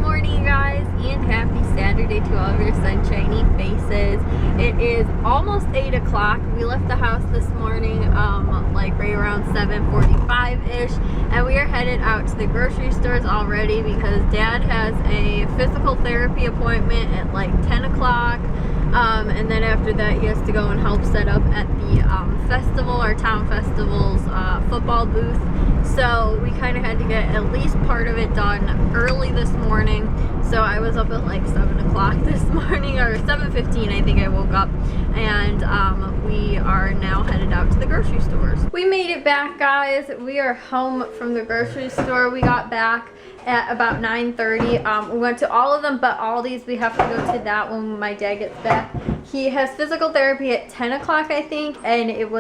morning, guys, and happy Saturday to all of your sunshiny faces. It is almost 8 o'clock. We left the house this morning like right around 7:45-ish, and we are headed out to the grocery stores already because Dad has a physical therapy appointment at like 10 o'clock. And then after that he has to go and help set up at the festival, our town festival's football booth. So we kind of had to get at least part of it done early this morning. So I was up at like 7 o'clock this morning, or 7:15 I think I woke up, and we are now headed out to the grocery stores. We made it back, guys. We are home from the grocery store. We got back at about 9:30. We went to all of them but Aldi's. We have to go to that when my dad gets back. He has physical therapy at 10 o'clock I think, and it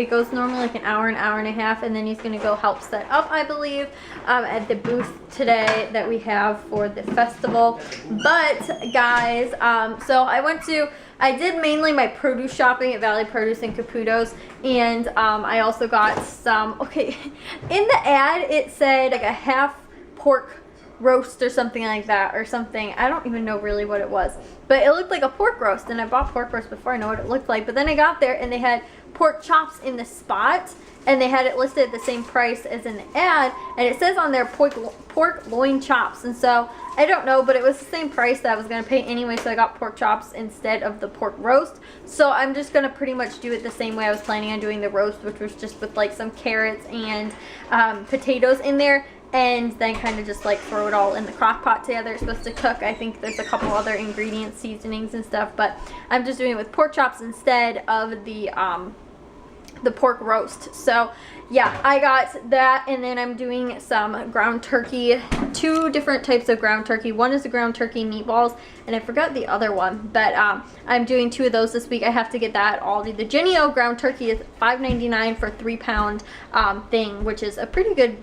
goes normally like an hour and a half, and then he's gonna go help set up, I believe, at the booth today that we have for the festival. But guys, so I did mainly my produce shopping at Valley Produce and Caputo's, and I also got some, okay, in the ad it said like a half pork roast or something like that, or something. I don't even know really what it was, but it looked like a pork roast, and I bought pork roast before I know what it looked like. But then I got there and they had pork chops in the spot, and they had it listed at the same price as in the ad, and it says on there pork loin chops. And so I don't know, but it was the same price that I was gonna pay anyway, so I got pork chops instead of the pork roast. So I'm just gonna pretty much do it the same way I was planning on doing the roast, which was just with like some carrots and potatoes in there, and then kind of just like throw it all in the crock pot together. It's supposed to cook. I think there's a couple other ingredients, seasonings and stuff, but I'm just doing it with pork chops instead of the pork roast. So yeah, I got that, and then I'm doing some ground turkey, 2 different types of ground turkey. One is the ground turkey meatballs, and I forgot the other one, but I'm doing 2 of those this week. I have to get that at Aldi. The Jennie-O ground turkey is $5.99 for 3-pound thing, which is a pretty good,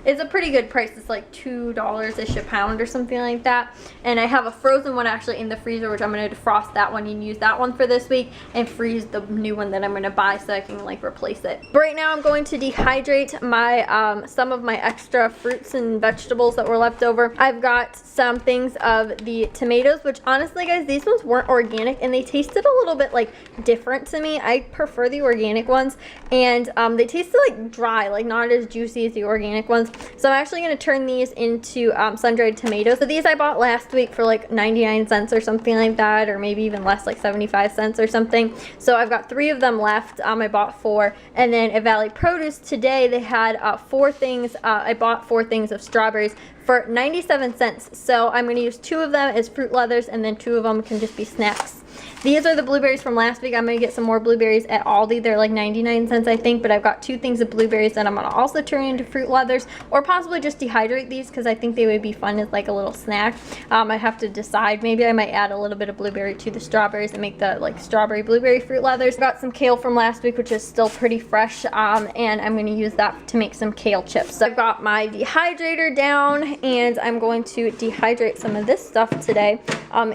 it's a pretty good price. It's like $2-ish a pound or something like that. And I have a frozen one actually in the freezer, which I'm going to defrost that one and use that one for this week, and freeze the new one that I'm going to buy so I can like replace it. But right now I'm going to dehydrate my some of my extra fruits and vegetables that were left over. I've got some things of the tomatoes, which honestly, guys, these ones weren't organic, and they tasted a little bit like different to me. I prefer the organic ones, and they tasted like dry, like not as juicy as the organic ones. So I'm actually going to turn these into sun-dried tomatoes. So these I bought last week for like 99 cents or something like that, or maybe even less, like 75 cents or something. So I've got 3 of them left. I bought 4. And then at Valley Produce today, they had 4 things. I bought 4 things of strawberries for 97 cents. So I'm going to use 2 of them as fruit leathers, and then 2 of them can just be snacks. These are the blueberries from last week. I'm going to get some more blueberries at Aldi. They're like 99 cents, I think, but I've got 2 things of blueberries that I'm going to also turn into fruit leathers, or possibly just dehydrate these because I think they would be fun as like a little snack. I have to decide. Maybe I might add a little bit of blueberry to the strawberries and make the like strawberry blueberry fruit leathers. Got some kale from last week, which is still pretty fresh, and I'm going to use that to make some kale chips. So I've got my dehydrator down, and I'm going to dehydrate some of this stuff today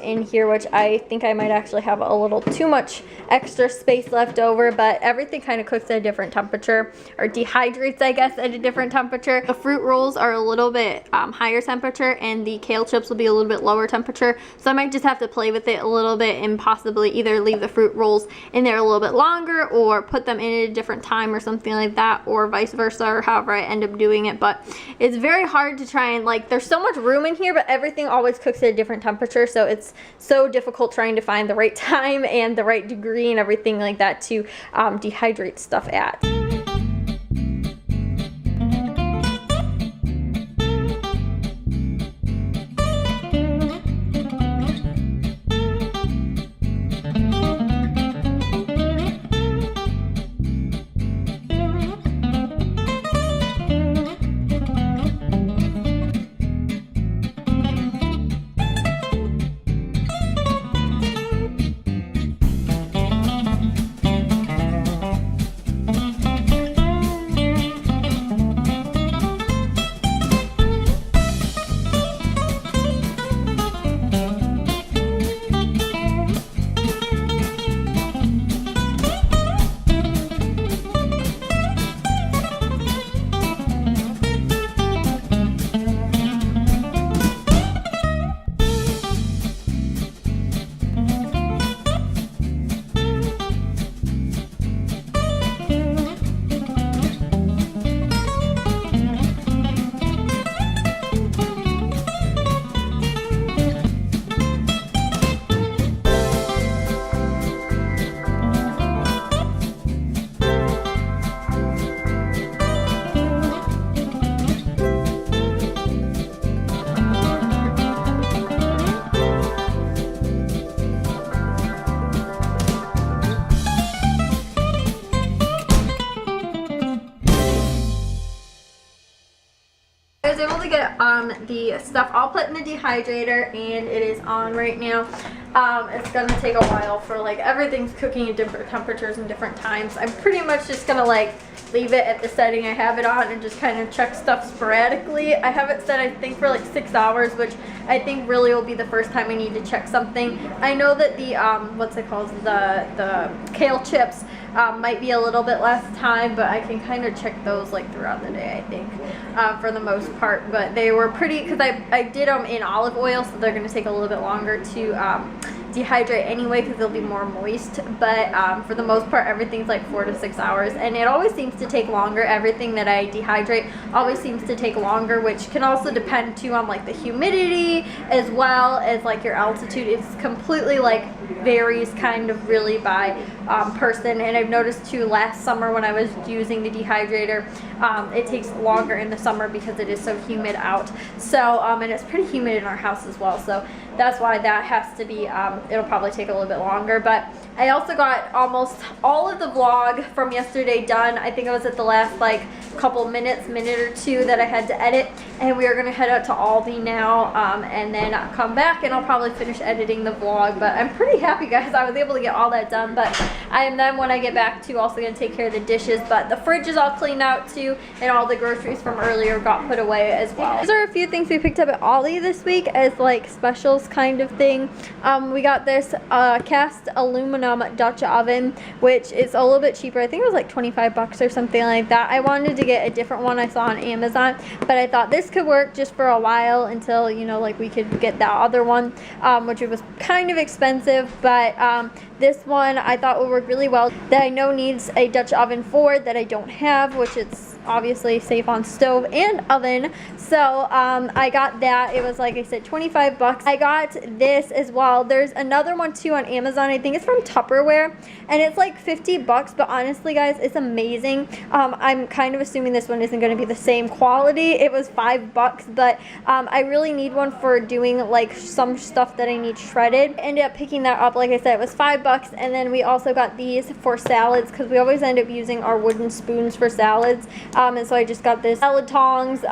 in here, which I think I might actually have a little too much extra space left over, but everything kind of cooks at a different temperature, or dehydrates, I guess, at a different temperature. The fruit rolls are a little bit higher temperature, and the kale chips will be a little bit lower temperature, so I might just have to play with it a little bit and possibly either leave the fruit rolls in there a little bit longer, or put them in at a different time or something like that, or vice versa, or however I end up doing it. But it's very hard to try and, like, there's so much room in here, but everything always cooks at a different temperature, so it's so difficult trying to find the right time and the right degree and everything like that to dehydrate stuff at. was able to get the stuff all put in the dehydrator, and it is on right now. It's gonna take a while for like everything's cooking at different temperatures and different times. I'm pretty much just gonna like leave it at the setting I have it on and just kind of check stuff sporadically. I have it set I think for like 6 hours, which I think really will be the first time I need to check something. I know that the what's it called, the kale chips might be a little bit less time, but I can kind of check those like throughout the day, I think, for the most part. But they were pretty, because I did them in olive oil, so they're going to take a little bit longer to dehydrate anyway, because they'll be more moist. But for the most part, everything's like 4 to 6 hours, and it always seems to take longer. Everything that I dehydrate always seems to take longer, which can also depend too on like the humidity as well as like your altitude. It's completely like varies kind of really by person. And I've noticed too, last summer when I was using the dehydrator, it takes longer in the summer because it is so humid out. So and it's pretty humid in our house as well, so that's why that has to be it'll probably take a little bit longer. But I also got almost all of the vlog from yesterday done. I think I was at the last like couple minute or two that I had to edit, and we are going to head out to Aldi now, and then I'll come back and I'll probably finish editing the vlog. But I'm pretty happy, guys, I was able to get all that done. But I am then, when I get back to, also going to take care of the dishes. But the fridge is all cleaned out too, and all the groceries from earlier got put away as well. These are a few things we picked up at Aldi this week as like specials kind of thing. We got this cast aluminum Dutch oven, which is a little bit cheaper. I think it was like 25 bucks or something like that. I wanted to get a different one I saw on Amazon, but I thought this could work just for a while until, you know, like we could get that other one, which it was kind of expensive. But this one I thought would work really well, that I know needs a Dutch oven for, that I don't have, which it's obviously safe on stove and oven. So I got that. It was, like I said, 25 bucks. I got this as well. There's another one too on Amazon. I think it's from Tupperware, and it's like 50 bucks, but honestly, guys, it's amazing. I'm kind of assuming this one isn't going to be the same quality. It was 5 bucks, but I really need one for doing like some stuff that I need shredded. I ended up picking that up. Like I said, it was 5 bucks. And then we also got these for salads, because we always end up using our wooden spoons for salads. And so I just got this salad tongs,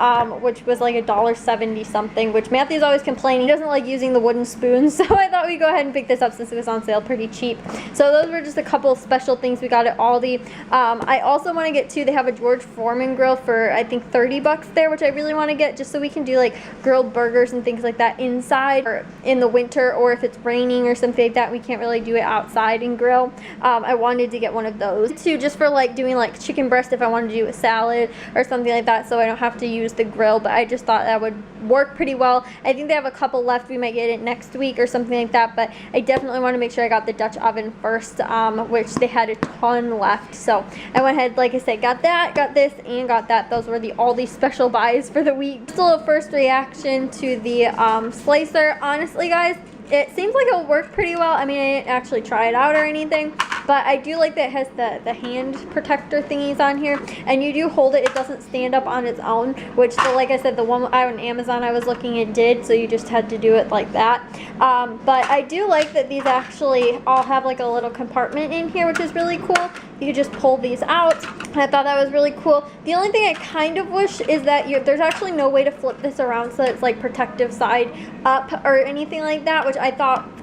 which was like $1.70 something, which Matthew's always complaining he doesn't like using the wooden spoons. So I thought we'd go ahead and pick this up since it was on sale pretty cheap. So those were just a couple of special things we got at Aldi. I also want to get too, they have a George Foreman grill for I think 30 bucks there, which I really want to get, just so we can do like grilled burgers and things like that inside, or in the winter, or if it's raining or something like that, we can't really do it outside and grill. I wanted to get one of those too, just for like doing like chicken breast if I wanted to do a salad or something like that, so I don't have to use the grill. But I just thought that would work pretty well. I think they have a couple left. We might get it next week or something like that, but I definitely want to make sure I got the Dutch oven first, which they had a ton left. So I went ahead, like I said, got that, got this, and got that. Those were the Aldi special buys for the week. Still a first reaction to the slicer. Honestly, guys, it seems like it'll work pretty well. I mean, I didn't actually try it out or anything, but I do like that it has the hand protector thingies on here, and you do hold it. It doesn't stand up on its own, which, like I said, the one on Amazon I was looking at did, so you just had to do it like that. But I do like that these actually all have like a little compartment in here, which is really cool. You just pull these out. I thought that was really cool. The only thing I kind of wish is that there's actually no way to flip this around so it's like protective side up or anything like that, which I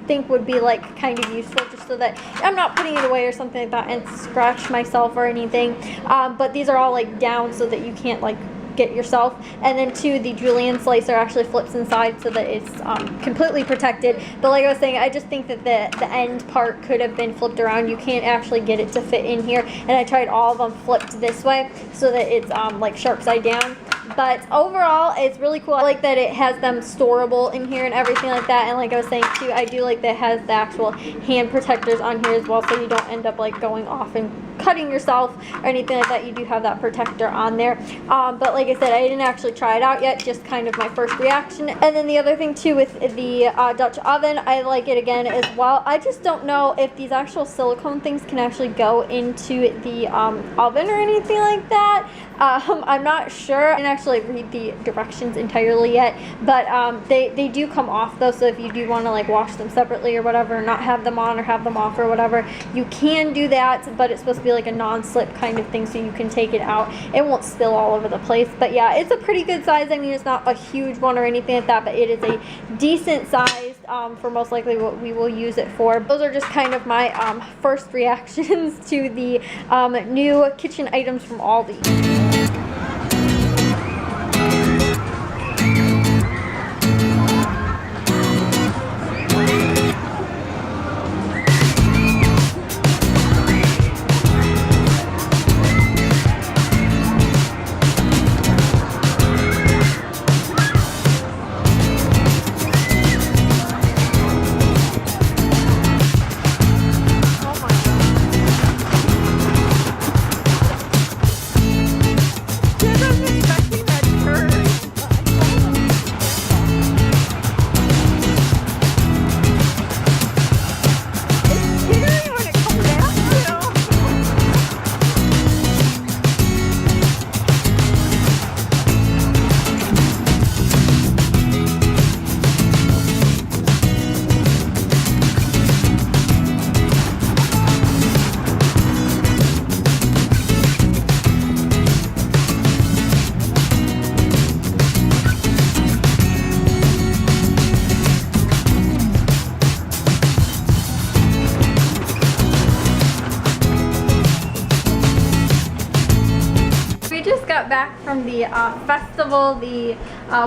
think would be like kind of useful, just so that I'm not putting it away or something like that and scratch myself or anything. But these are all like down so that you can't like get yourself. And then too, the julienne slicer actually flips inside so that it's completely protected. But like I was saying, I just think that the end part could have been flipped around. You can't actually get it to fit in here, and I tried all of them flipped this way so that it's like sharp side down. But overall, it's really cool. I like that it has them storable in here and everything like that. And like I was saying too, I do like that it has the actual hand protectors on here as well, so you don't end up like going off and cutting yourself or anything like that. You do have that protector on there. But like I said, I didn't actually try it out yet, just kind of my first reaction. And then the other thing too with the Dutch oven, I like it again as well. I just don't know if these actual silicone things can actually go into the oven or anything like that. I'm not sure. I didn't actually read the directions entirely yet, but they do come off though, so if you do want to like wash them separately or whatever, not have them on or have them off or whatever, you can do that. But it's supposed to be like a non-slip kind of thing, so you can take it out. It won't spill all over the place. But yeah, it's a pretty good size. I mean, it's not a huge one or anything like that, but it is a decent size for most likely what we will use it for. Those are just kind of my first reactions to the new kitchen items from Aldi. Got back from the festival, the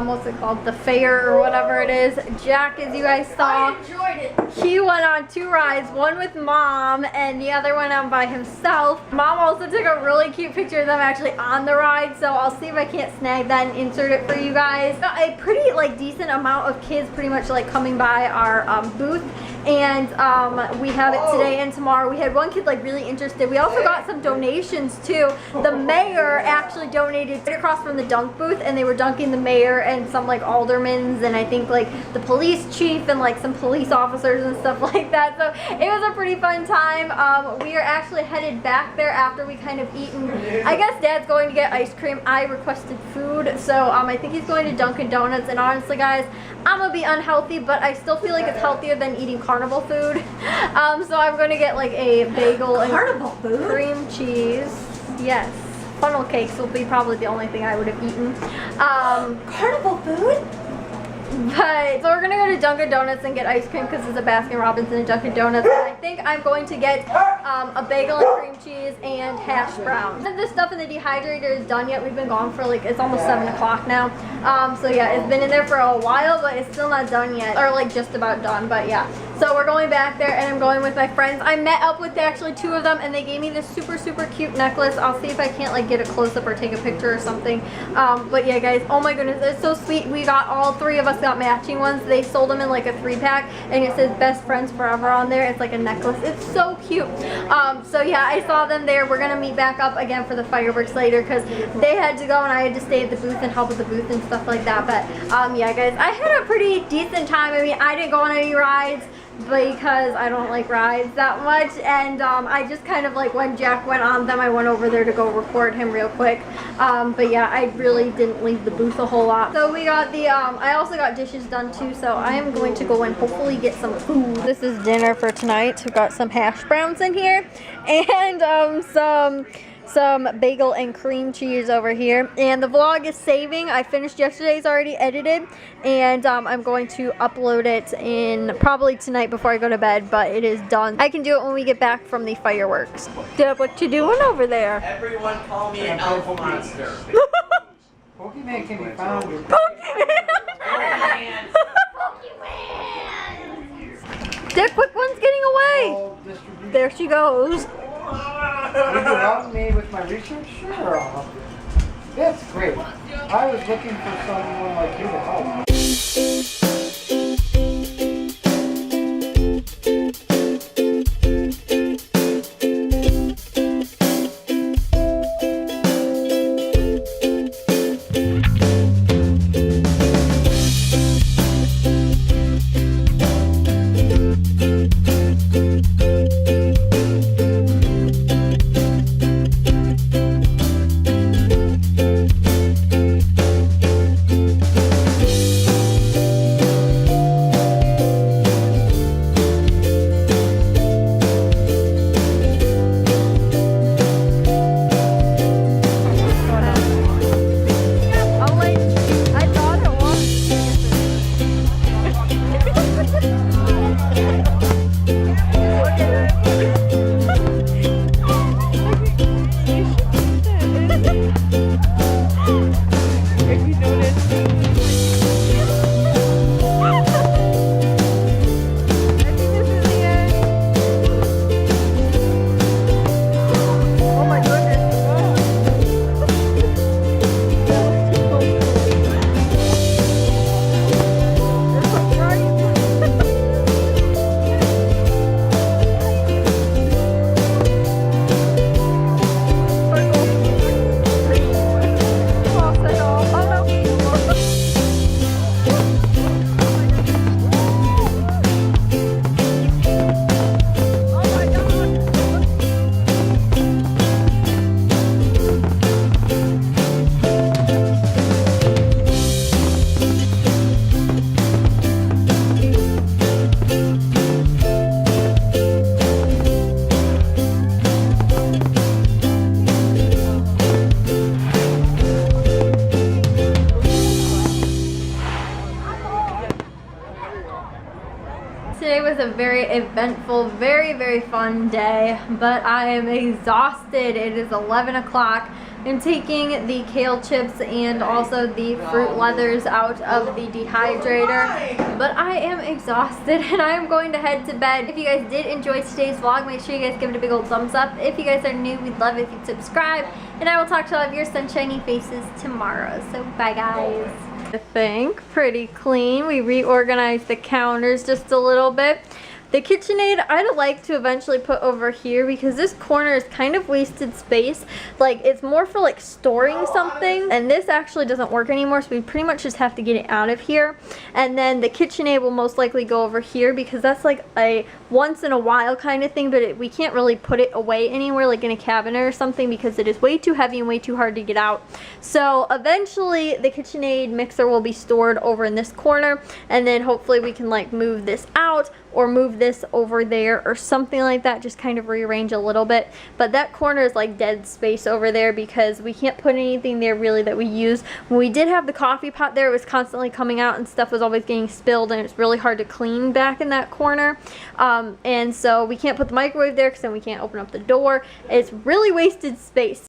what's it called, the fair or whatever it is. Jack, as you guys saw, I enjoyed it. He went on 2 rides, one with Mom and the other one on by himself. Mom also took a really cute picture of them actually on the ride, so I'll see if I can't snag that and insert it for you guys. Got a pretty like decent amount of kids pretty much like coming by our booth, and we have it today and tomorrow. We had one kid like really interested. We also got some donations too. The mayor actually donated right across from the dunk booth, and they were dunking the mayor and some like aldermans and I think like the police chief and like some police officers and stuff like that. So it was a pretty fun time. We are actually headed back there after we kind of eaten. I guess Dad's going to get ice cream. I requested food, so I think he's going to Dunkin' Donuts, and honestly guys, I'm gonna be unhealthy, but I still feel like it's healthier than eating carnival food. So I'm gonna get like a bagel and cream cheese. Yes. Funnel cakes will be probably the only thing I would have eaten. Carnival food? But, so we're gonna go to Dunkin' Donuts and get ice cream because there's a Baskin Robbins and a Dunkin' Donuts. And I think I'm going to get a bagel and cream cheese and hash browns. None of this stuff in the dehydrator is done yet. We've been gone for like, it's almost 7 o'clock now. So yeah, it's been in there for a while, but it's still not done yet. Or like just about done, but yeah. So we're going back there, and I'm going with my friends. I met up with actually 2 of them, and they gave me this super, super cute necklace. I'll see if I can't like get a close-up or take a picture or something. But yeah, guys, oh my goodness, it's so sweet. We got, all 3 of us got matching ones. They sold them in like a 3-pack, and it says best friends forever on there. It's like a necklace. It's so cute. So yeah, I saw them there. We're gonna meet back up again for the fireworks later because they had to go and I had to stay at the booth and help with the booth and stuff like that. But yeah, guys, I had a pretty decent time. I mean, I didn't go on any rides because I don't like rides that much, and I just kind of like, when Jack went on them, I went over there to go record him real quick. But yeah, I really didn't leave the booth a whole lot. So we got the I also got dishes done too, so I am going to go and hopefully get some food. This is dinner for tonight. We've got some hash browns in here and some bagel and cream cheese over here, and the vlog is saving. I finished yesterday's already edited, and I'm going to upload it in probably tonight before I go to bed, but it is done. I can do it when we get back from the fireworks. Deb, what you doing over there? Everyone call me an elf monster. Pokemon can be found. Pokemon! That quick one's getting away. There she goes. Would you help me with my research? Sure, I'll help you. That's great. I was looking for someone like you to help. very eventful, very fun day, but I am exhausted. It is 11 o'clock. I'm taking the kale chips and also the fruit leathers out of the dehydrator, but I am exhausted and I am going to head to bed. If you guys did enjoy today's vlog, make sure you guys give it a big old thumbs up. If you guys are new, we'd love it if you'd subscribe, and I will talk to all of your sunshiny faces tomorrow. So bye guys. I think pretty clean. We reorganized the counters just a little bit. The KitchenAid I'd like to eventually put over here because this corner is kind of wasted space. Like, it's more for like storing something, and this actually doesn't work anymore, so we pretty much just have to get it out of here. And then the KitchenAid will most likely go over here because that's like a once in a while kind of thing, but we can't really put it away anywhere like in a cabinet or something because it is way too heavy and way too hard to get out. So eventually the KitchenAid mixer will be stored over in this corner, and then hopefully we can like move this out or move this over there or something like that, just kind of rearrange a little bit. But that corner is like dead space over there because we can't put anything there really that we use. When we did have the coffee pot there, it was constantly coming out and stuff was always getting spilled, and it's really hard to clean back in that corner. And so we can't put the microwave there because then we can't open up the door. It's really wasted space.